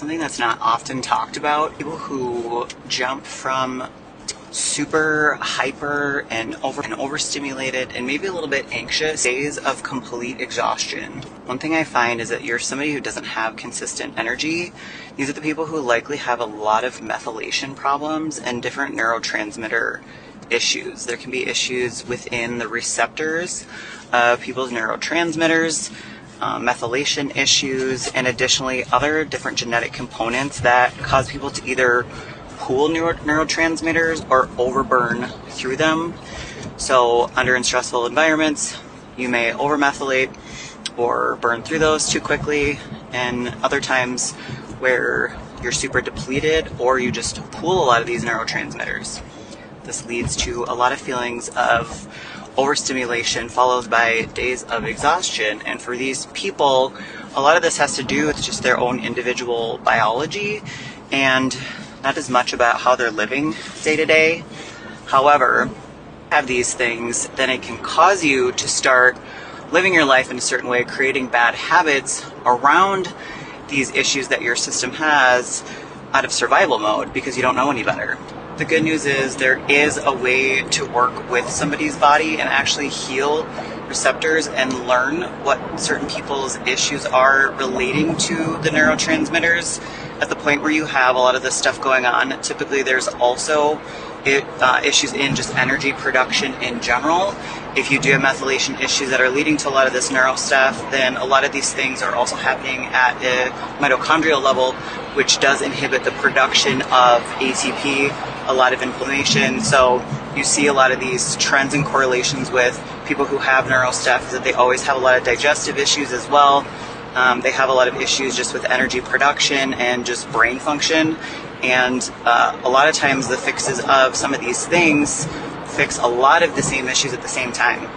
something that's not often talked about. People who jump from super hyper and overstimulated and maybe a little bit anxious days of complete exhaustion. One thing I find is that you're somebody who doesn't have consistent energy. These are the people who likely have a lot of methylation problems and different neurotransmitter issues. There can be issues within the receptors of people's neurotransmitters, methylation issues, and additionally other different genetic components that cause people to either pool neurotransmitters or overburn through them. So under stressful environments, you may overmethylate or burn through those too quickly, and other times where you're super depleted or you just pool a lot of these neurotransmitters. This leads to a lot of feelings of overstimulation followed by days of exhaustion. And for these people, a lot of this has to do with just their own individual biology and not as much about how they're living day to day. However, have these things, then it can cause you to start living your life in a certain way, creating bad habits around these issues that your system has out of survival mode because you don't know any better. The good news is there is a way to work with somebody's body and actually heal receptors and learn what certain people's issues are relating to the neurotransmitters. At the point where you have a lot of this stuff going on, typically there's also issues in just energy production in general. If you do have methylation issues that are leading to a lot of this neuro stuff, then a lot of these things are also happening at a mitochondrial level, which does inhibit the production of ATP, a lot of inflammation. So you see a lot of these trends and correlations with people who have neuro stuff, that they always have a lot of digestive issues as well. They have a lot of issues just with energy production and just brain function. And a lot of times the fixes of some of these things fix a lot of the same issues at the same time.